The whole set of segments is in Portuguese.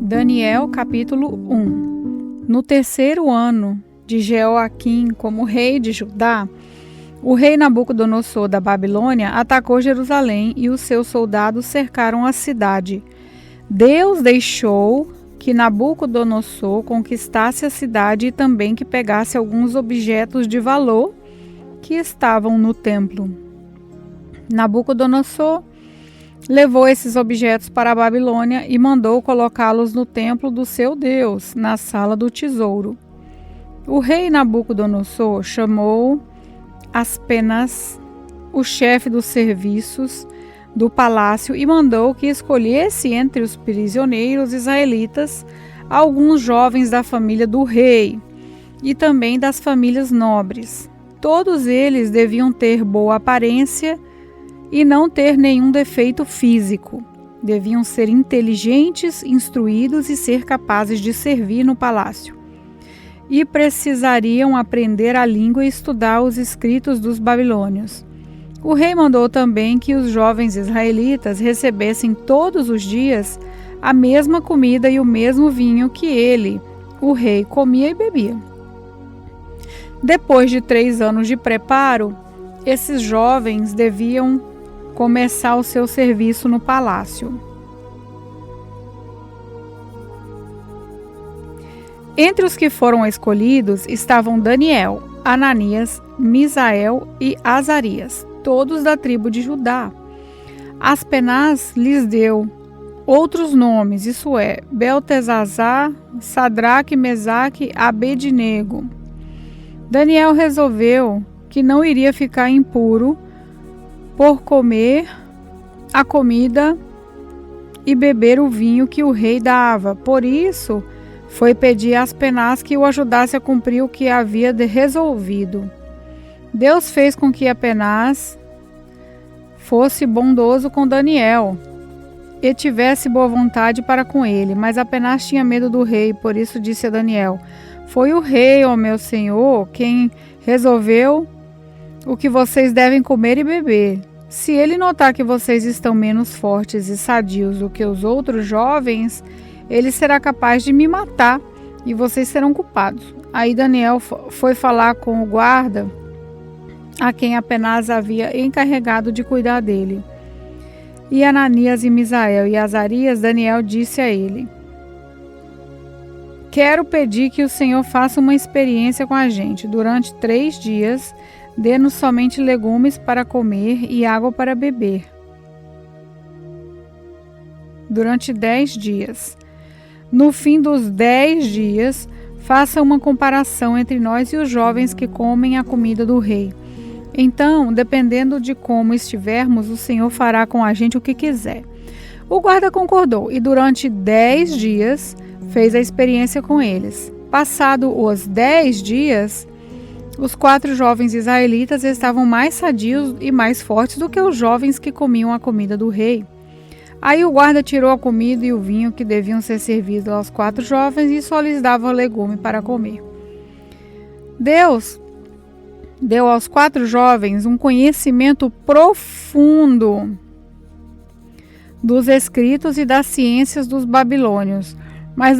Daniel, capítulo 1. No terceiro ano de Jeoaquim como rei de Judá, o rei Nabucodonosor da Babilônia atacou Jerusalém e os seus soldados cercaram a cidade. Deus deixou que Nabucodonosor conquistasse a cidade e também que pegasse alguns objetos de valor que estavam no templo. Nabucodonosor levou esses objetos para a Babilônia e mandou colocá-los no templo do seu Deus, na sala do tesouro. O rei Nabucodonosor chamou Aspenaz, o chefe dos serviços do palácio, e mandou que escolhesse entre os prisioneiros israelitas alguns jovens da família do rei e também das famílias nobres. Todos eles deviam ter boa aparência e não ter nenhum defeito físico. Deviam ser inteligentes, instruídos e ser capazes de servir no palácio. E precisariam aprender a língua e estudar os escritos dos babilônios. O rei mandou também que os jovens israelitas recebessem todos os dias a mesma comida e o mesmo vinho que ele, o rei, comia e bebia. Depois de 3 anos de preparo, esses jovens deviam começar o seu serviço no palácio. Entre os que foram escolhidos estavam Daniel, Ananias, Misael e Azarias, todos da tribo de Judá. Aspenaz lhes deu outros nomes, isso é, Beltesazar, Sadraque, Mesaque, Abednego. Daniel resolveu que não iria ficar impuro por comer a comida e beber o vinho que o rei dava. Por isso, foi pedir a Aspenaz que o ajudasse a cumprir o que havia resolvido. Deus fez com que Aspenaz fosse bondoso com Daniel e tivesse boa vontade para com ele, mas Aspenaz tinha medo do rei, por isso disse a Daniel: foi o rei, ó meu senhor, quem resolveu o que vocês devem comer e beber. Se ele notar que vocês estão menos fortes e sadios do que os outros jovens, ele será capaz de me matar e vocês serão culpados. Aí Daniel foi falar com o guarda, a quem Aspenaz havia encarregado de cuidar dele. E Ananias e Misael e Azarias, Daniel disse a ele: quero pedir que o Senhor faça uma experiência com a gente. Durante 3 dias, dê-nos somente legumes para comer e água para beber. Durante 10 dias. No fim dos 10 dias, faça uma comparação entre nós e os jovens que comem a comida do rei. Então, dependendo de como estivermos, o Senhor fará com a gente o que quiser. O guarda concordou e durante 10 dias fez a experiência com eles. Passado os 10 dias, os 4 jovens israelitas estavam mais sadios e mais fortes do que os jovens que comiam a comida do rei. Aí o guarda tirou a comida e o vinho que deviam ser servidos aos 4 jovens e só lhes dava legume para comer. Deus deu aos 4 jovens um conhecimento profundo dos escritos e das ciências dos babilônios. Mas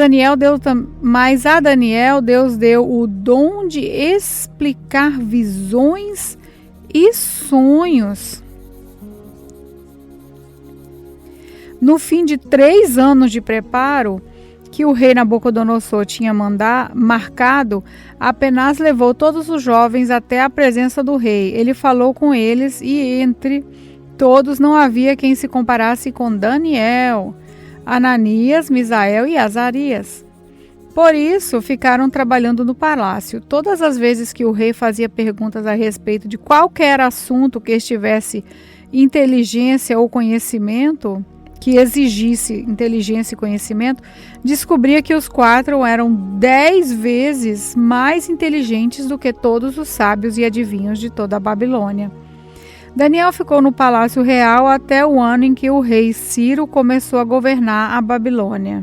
a Daniel Deus deu o dom de explicar visões e sonhos. No fim de 3 anos de preparo, que o rei Nabucodonosor tinha marcado, Aspenaz levou todos os jovens até a presença do rei. Ele falou com eles e entre todos não havia quem se comparasse com Daniel, Ananias, Misael e Azarias. Por isso, ficaram trabalhando no palácio. Todas as vezes que o rei fazia perguntas a respeito de qualquer assunto que estivesse inteligência ou conhecimento, que exigisse inteligência e conhecimento, descobria que os 4 eram 10 vezes mais inteligentes do que todos os sábios e adivinhos de toda a Babilônia. Daniel ficou no palácio real até o ano em que o rei Ciro começou a governar a Babilônia.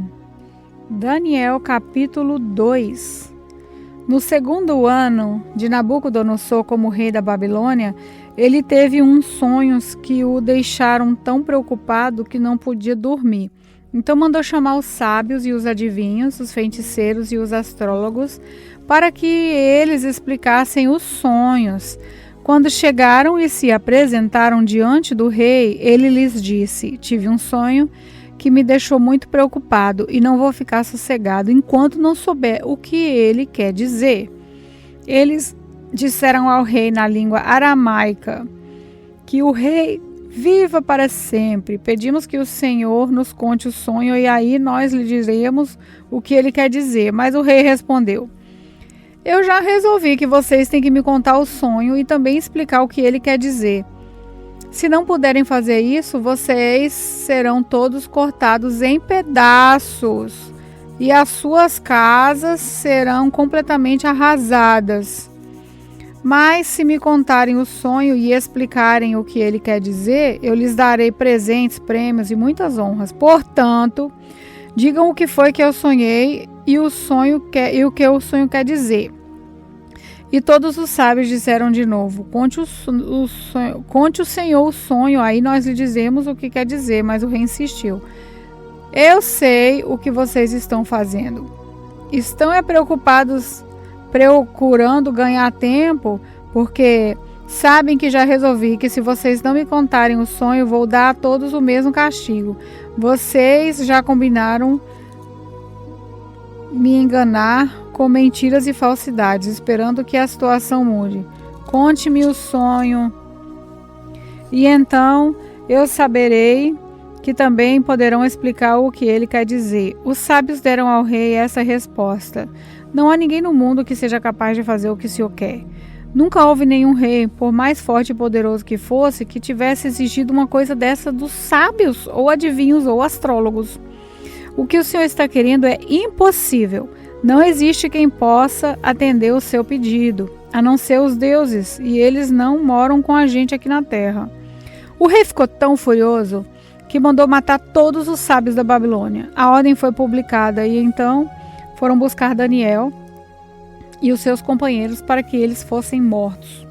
Daniel capítulo 2. No 2º ano de Nabucodonosor como rei da Babilônia, ele teve uns sonhos que o deixaram tão preocupado que não podia dormir. Então mandou chamar os sábios e os adivinhos, os feiticeiros e os astrólogos, para que eles explicassem os sonhos. Quando chegaram e se apresentaram diante do rei, ele lhes disse: tive um sonho que me deixou muito preocupado e não vou ficar sossegado enquanto não souber o que ele quer dizer. Eles disseram ao rei na língua aramaica: que o rei viva para sempre. Pedimos que o Senhor nos conte o sonho e aí nós lhe diremos o que ele quer dizer. Mas o rei respondeu: eu já resolvi que vocês têm que me contar o sonho e também explicar o que ele quer dizer. Se não puderem fazer isso, vocês serão todos cortados em pedaços e as suas casas serão completamente arrasadas. Mas se me contarem o sonho e explicarem o que ele quer dizer, eu lhes darei presentes, prêmios e muitas honras. Portanto, digam o que foi que eu sonhei e o que o sonho quer dizer. E todos os sábios disseram de novo: conte o Senhor o sonho, aí nós lhe dizemos o que quer dizer. Mas o rei insistiu: eu sei o que vocês estão fazendo. Estão preocupados procurando ganhar tempo, porque sabem que já resolvi que se vocês não me contarem o sonho, vou dar a todos o mesmo castigo. Vocês já combinaram me enganar com mentiras e falsidades, esperando que a situação mude. Conte-me o sonho, e então eu saberei que também poderão explicar o que ele quer dizer. Os sábios deram ao rei essa resposta: não há ninguém no mundo que seja capaz de fazer o que o Senhor quer. Nunca houve nenhum rei, por mais forte e poderoso que fosse, que tivesse exigido uma coisa dessa dos sábios, ou adivinhos, ou astrólogos. O que o Senhor está querendo é impossível. Não existe quem possa atender o seu pedido, a não ser os deuses, e eles não moram com a gente aqui na terra. O rei ficou tão furioso que mandou matar todos os sábios da Babilônia. A ordem foi publicada e então foram buscar Daniel e os seus companheiros para que eles fossem mortos.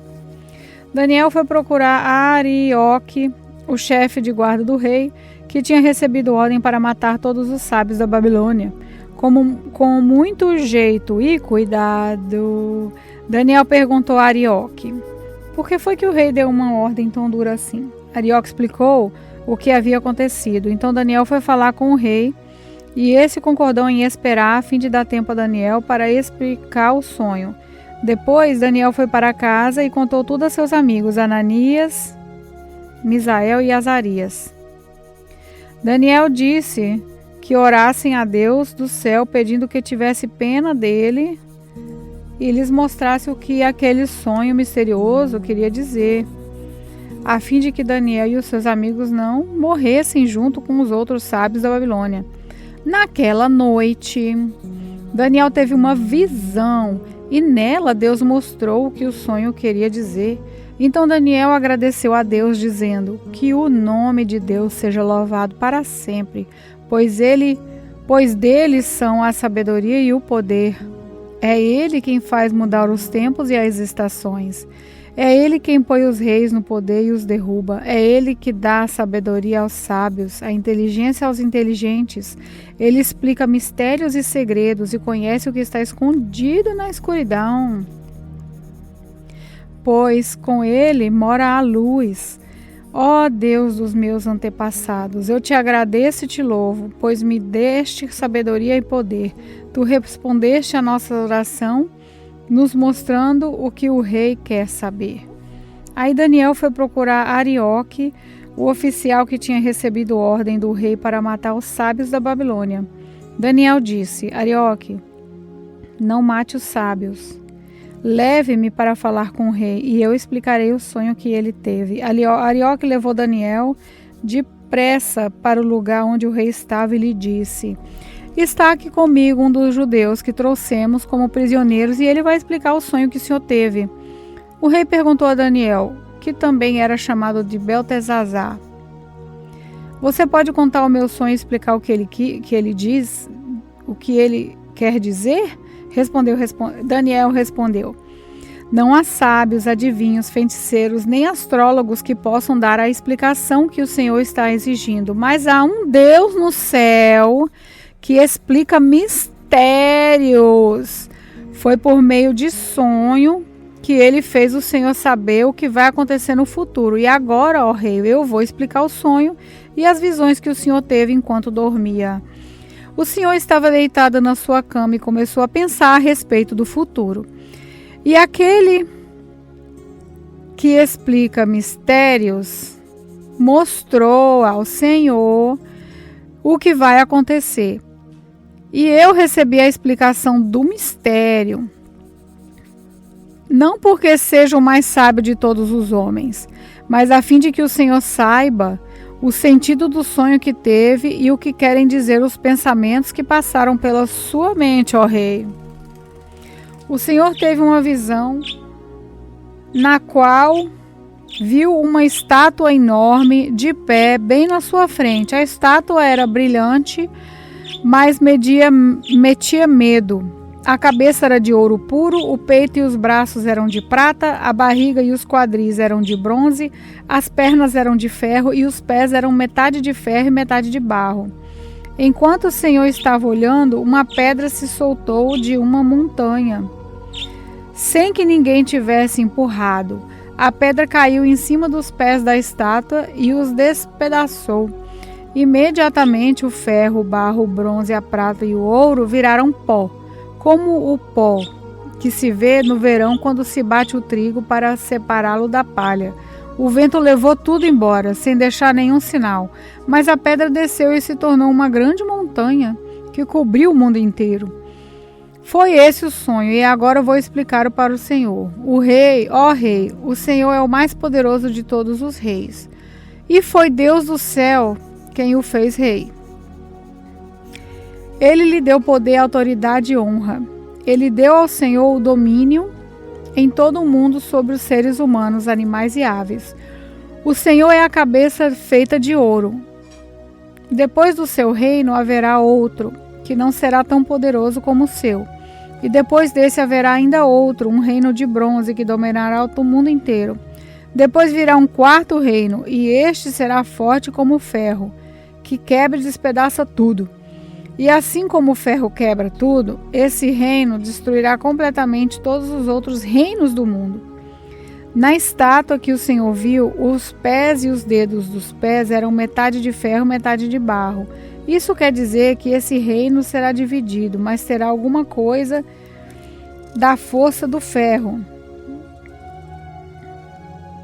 Daniel foi procurar Arioque, o chefe de guarda do rei, que tinha recebido ordem para matar todos os sábios da Babilônia. Com muito jeito e cuidado, Daniel perguntou a Arioque: por que foi que o rei deu uma ordem tão dura assim? Arioque explicou o que havia acontecido. Então Daniel foi falar com o rei e esse concordou em esperar a fim de dar tempo a Daniel para explicar o sonho. Depois Daniel foi para casa e contou tudo a seus amigos Ananias, Misael e Azarias. Daniel disse que orassem a Deus do céu pedindo que tivesse pena dele e lhes mostrasse o que aquele sonho misterioso queria dizer, a fim de que Daniel e os seus amigos não morressem junto com os outros sábios da Babilônia. Naquela noite, Daniel teve uma visão e nela Deus mostrou o que o sonho queria dizer. Então Daniel agradeceu a Deus, dizendo: que o nome de Deus seja louvado para sempre, pois dele são a sabedoria e o poder. É ele quem faz mudar os tempos e as estações. É ele quem põe os reis no poder e os derruba. É ele que dá a sabedoria aos sábios, a inteligência aos inteligentes. Ele explica mistérios e segredos e conhece o que está escondido na escuridão. Pois com ele mora a luz. Ó Deus dos meus antepassados, eu te agradeço e te louvo, pois me deste sabedoria e poder. Tu respondeste a nossa oração, nos mostrando o que o rei quer saber. Aí Daniel foi procurar Arioque, o oficial que tinha recebido ordem do rei para matar os sábios da Babilônia. Daniel disse: Arioque, não mate os sábios. Leve-me para falar com o rei, e eu explicarei o sonho que ele teve. Arioque levou Daniel depressa para o lugar onde o rei estava e lhe disse: está aqui comigo um dos judeus que trouxemos como prisioneiros, e ele vai explicar o sonho que o senhor teve. O rei perguntou a Daniel, que também era chamado de Beltesazar: você pode contar o meu sonho e explicar o que ele diz, o que ele quer dizer? Daniel respondeu: Não há sábios, adivinhos, feiticeiros, nem astrólogos que possam dar a explicação que o Senhor está exigindo. Mas há um Deus no céu que explica mistérios. Foi por meio de sonho que ele fez o Senhor saber o que vai acontecer no futuro. E agora, ó rei, eu vou explicar o sonho e as visões que o Senhor teve enquanto dormia. O Senhor estava deitado na sua cama e começou a pensar a respeito do futuro. E aquele que explica mistérios mostrou ao Senhor o que vai acontecer. E eu recebi a explicação do mistério, não porque seja o mais sábio de todos os homens, mas a fim de que o Senhor saiba o sentido do sonho que teve e o que querem dizer os pensamentos que passaram pela sua mente, ó rei. O Senhor teve uma visão na qual viu uma estátua enorme de pé bem na sua frente. A estátua era brilhante, mas metia medo. A cabeça era de ouro puro, o peito e os braços eram de prata, a barriga e os quadris eram de bronze, as pernas eram de ferro e os pés eram metade de ferro e metade de barro. Enquanto o Senhor estava olhando, uma pedra se soltou de uma montanha, sem que ninguém tivesse empurrado. A pedra caiu em cima dos pés da estátua e os despedaçou. Imediatamente o ferro, o barro, o bronze, a prata e o ouro viraram pó, como o pó que se vê no verão quando se bate o trigo para separá-lo da palha. O vento levou tudo embora, sem deixar nenhum sinal, mas a pedra desceu e se tornou uma grande montanha que cobriu o mundo inteiro. Foi esse o sonho, e agora eu vou explicar para o Senhor. O rei, ó rei, o Senhor é o mais poderoso de todos os reis. E foi Deus do céu quem o fez rei. Ele lhe deu poder, autoridade e honra. Ele deu ao Senhor o domínio em todo o mundo sobre os seres humanos, animais e aves. O Senhor é a cabeça feita de ouro. Depois do seu reino haverá outro, que não será tão poderoso como o seu. E depois desse haverá ainda outro, um reino de bronze que dominará o mundo inteiro. Depois virá um quarto reino, e este será forte como o ferro, que quebra e despedaça tudo. E assim como o ferro quebra tudo, esse reino destruirá completamente todos os outros reinos do mundo. Na estátua que o Senhor viu, os pés e os dedos dos pés eram metade de ferro, metade de barro. Isso quer dizer que esse reino será dividido, mas terá alguma coisa da força do ferro.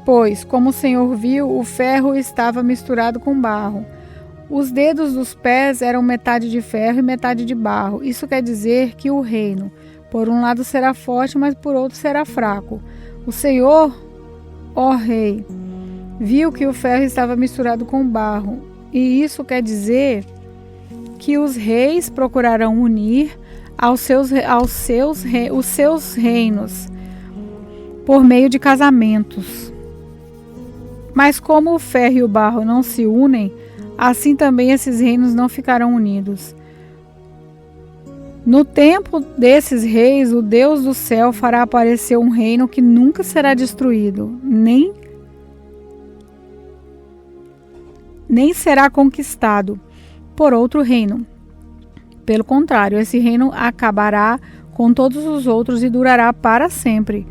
Pois, como o Senhor viu, o ferro estava misturado com barro. Os dedos dos pés eram metade de ferro e metade de barro. Isso quer dizer que o reino, por um lado, será forte, mas por outro será fraco. O Senhor, ó rei, viu que o ferro estava misturado com barro. E isso quer dizer que os reis procurarão unir os seus reinos por meio de casamentos. Mas como o ferro e o barro não se unem, assim também esses reinos não ficarão unidos. No tempo desses reis, o Deus do céu fará aparecer um reino que nunca será destruído, nem será conquistado por outro reino. Pelo contrário, esse reino acabará com todos os outros e durará para sempre.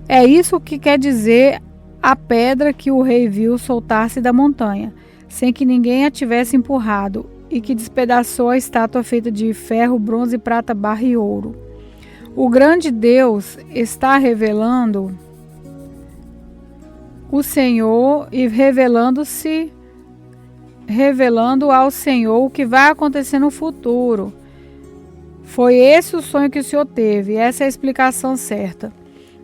É isso que quer dizer a pedra que o rei viu soltar-se da montanha, sem que ninguém a tivesse empurrado, e que despedaçou a estátua feita de ferro, bronze, prata, barro e ouro. O grande Deus está revelando o Senhor e revelando ao Senhor o que vai acontecer no futuro. Foi esse o sonho que o Senhor teve, essa é a explicação certa.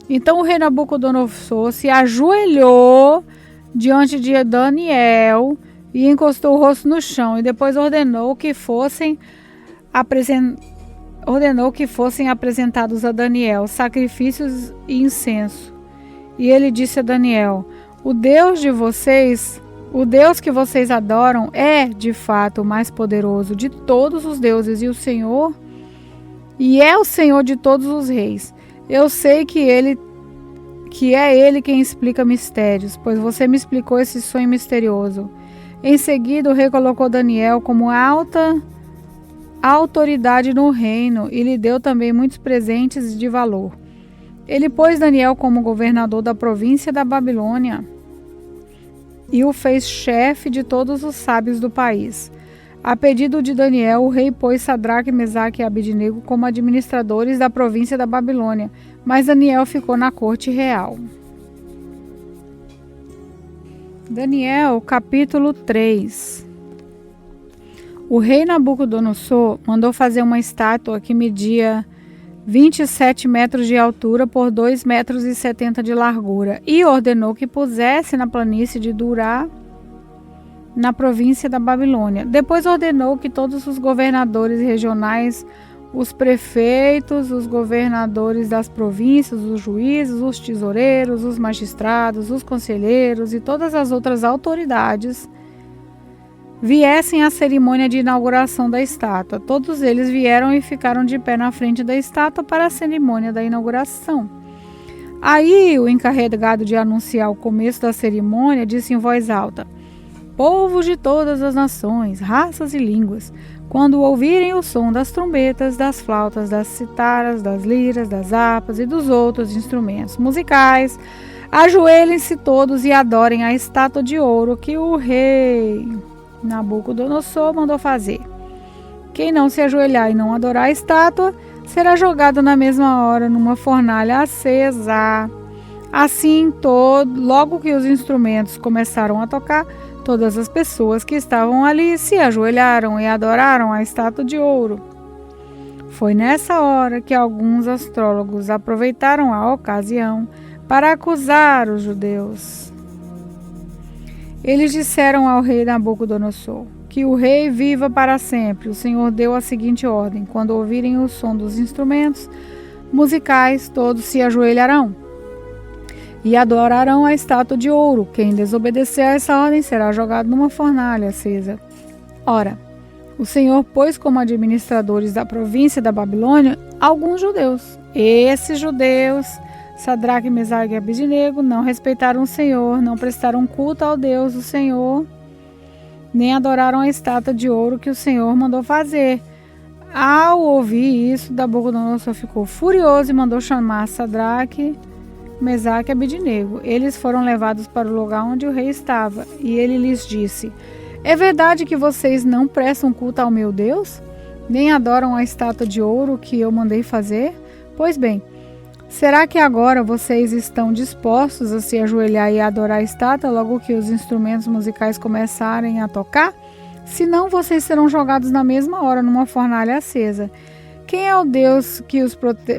Então o rei Nabucodonosor se ajoelhou diante de Daniel e encostou o rosto no chão, e depois ordenou que fossem apresentados a Daniel sacrifícios e incenso. E ele disse a Daniel: o Deus de vocês, o Deus que vocês adoram, é de fato o mais poderoso de todos os deuses, e é o Senhor de todos os reis. Eu sei que ele que é ele quem explica mistérios, pois você me explicou esse sonho misterioso. Em seguida, o rei colocou Daniel como alta autoridade no reino e lhe deu também muitos presentes de valor. Ele pôs Daniel como governador da província da Babilônia e o fez chefe de todos os sábios do país. A pedido de Daniel, o rei pôs Sadraque, Mesaque e Abednego como administradores da província da Babilônia, mas Daniel ficou na corte real. Daniel, capítulo 3. O rei Nabucodonosor mandou fazer uma estátua que media 27 metros de altura por 2,70 metros de largura e ordenou que pusesse na planície de Durá, na província da Babilônia. Depois ordenou que todos os governadores regionais, os prefeitos, os governadores das províncias, os juízes, os tesoureiros, os magistrados, os conselheiros e todas as outras autoridades viessem à cerimônia de inauguração da estátua. Todos eles vieram e ficaram de pé na frente da estátua para a cerimônia da inauguração. Aí o encarregado de anunciar o começo da cerimônia disse em voz alta: povos de todas as nações, raças e línguas, quando ouvirem o som das trombetas, das flautas, das citaras, das liras, das harpas e dos outros instrumentos musicais, ajoelhem-se todos e adorem a estátua de ouro que o rei Nabucodonosor mandou fazer. Quem não se ajoelhar e não adorar a estátua será jogado na mesma hora numa fornalha acesa. Assim, logo que os instrumentos começaram a tocar, todas as pessoas que estavam ali se ajoelharam e adoraram a estátua de ouro. Foi nessa hora que alguns astrólogos aproveitaram a ocasião para acusar os judeus. Eles disseram ao rei Nabucodonosor: que o rei viva para sempre. O Senhor deu a seguinte ordem: quando ouvirem o som dos instrumentos musicais, todos se ajoelharão e adorarão a estátua de ouro. Quem desobedecer a essa ordem será jogado numa fornalha acesa. Ora, o Senhor pôs como administradores da província da Babilônia alguns judeus. Esses judeus, Sadraque, Mesaque e Abednego, não respeitaram o Senhor, não prestaram culto ao Deus do Senhor, nem adoraram a estátua de ouro que o Senhor mandou fazer. Ao ouvir isso, Nabucodonosor ficou furioso e mandou chamar Sadraque, Mesaque e Abednego. Eles foram levados para o lugar onde o rei estava, e ele lhes disse: é verdade que vocês não prestam culto ao meu Deus? Nem adoram a estátua de ouro que eu mandei fazer? Pois bem, será que agora vocês estão dispostos a se ajoelhar e adorar a estátua logo que os instrumentos musicais começarem a tocar? Senão vocês serão jogados na mesma hora numa fornalha acesa. Quem é o Deus que os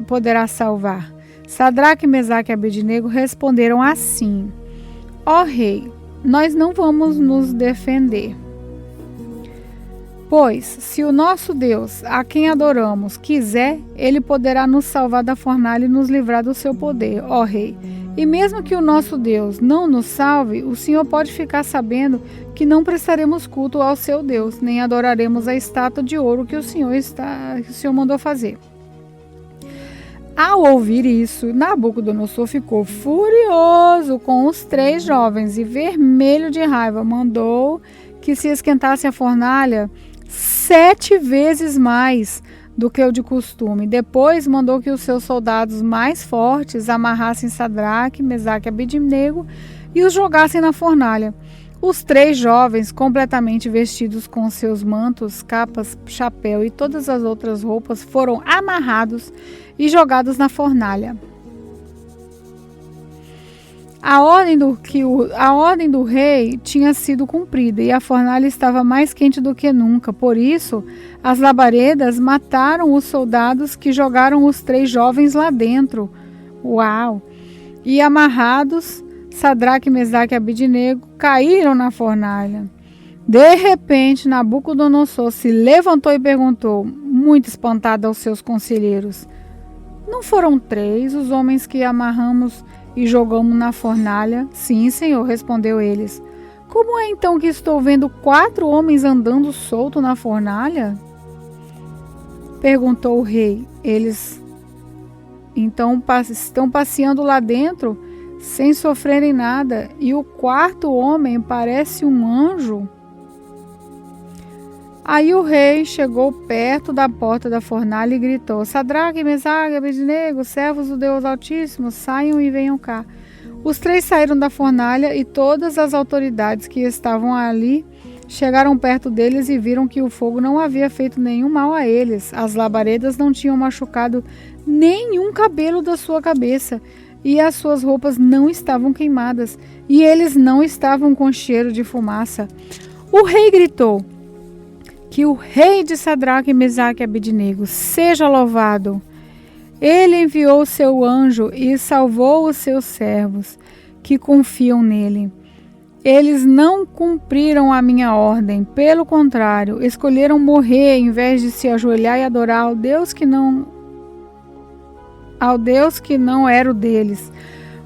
poderá salvar? Sadraque, Mesaque e Abednego responderam assim: ó rei, nós não vamos nos defender. Pois, se o nosso Deus, a quem adoramos, quiser, ele poderá nos salvar da fornalha e nos livrar do seu poder, ó rei. E mesmo que o nosso Deus não nos salve, o Senhor pode ficar sabendo que não prestaremos culto ao seu Deus, nem adoraremos a estátua de ouro que o Senhor mandou fazer. Ao ouvir isso, Nabucodonosor ficou furioso com os 3 jovens e, vermelho de raiva, mandou que se esquentasse a fornalha 7 vezes mais do que o de costume. Depois mandou que os seus soldados mais fortes amarrassem Sadraque, Mesaque e Abednego e os jogassem na fornalha. Os 3 jovens, completamente vestidos com seus mantos, capas, chapéu e todas as outras roupas, foram amarrados e jogados na fornalha. A ordem do rei tinha sido cumprida e a fornalha estava mais quente do que nunca. Por isso, as labaredas mataram os soldados que jogaram os 3 jovens lá dentro. Uau! E amarrados, Sadraque, Mesaque e Abednego caíram na fornalha. De repente, Nabucodonosor se levantou e perguntou, muito espantado aos seus conselheiros: não foram 3 os homens que amarramos e jogamos na fornalha? Sim, senhor, respondeu eles. Como é então que estou vendo 4 homens andando solto na fornalha? Perguntou o rei. Eles então estão passeando lá dentro? sem sofrerem nada, e o quarto homem parece um anjo. Aí o rei chegou perto da porta da fornalha e gritou: Sadraque, Mesaque e Abednego, servos do Deus Altíssimo, saiam e venham cá. Os três saíram da fornalha e todas as autoridades que estavam ali chegaram perto deles e viram que o fogo não havia feito nenhum mal a eles. As labaredas não tinham machucado nenhum cabelo da sua cabeça e as suas roupas não estavam queimadas e eles não estavam com cheiro de fumaça. O rei gritou: que o rei de Sadraque, Mesaque e Abednego seja louvado. Ele enviou seu anjo e salvou os seus servos que confiam nele. Eles não cumpriram a minha ordem, pelo contrário, escolheram morrer em vez de se ajoelhar e adorar ao Deus que não era o deles.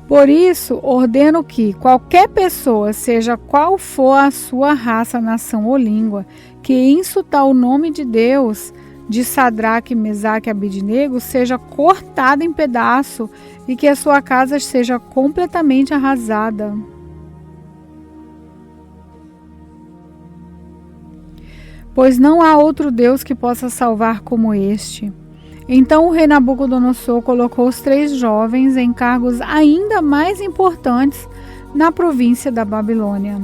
Por isso, ordeno que qualquer pessoa, seja qual for a sua raça, nação ou língua, que insultar o nome de Deus de Sadraque, Mesaque e Abednego, seja cortada em pedaço e que a sua casa seja completamente arrasada. Pois não há outro Deus que possa salvar como este. Então o rei Nabucodonosor colocou os três jovens em cargos ainda mais importantes na província da Babilônia.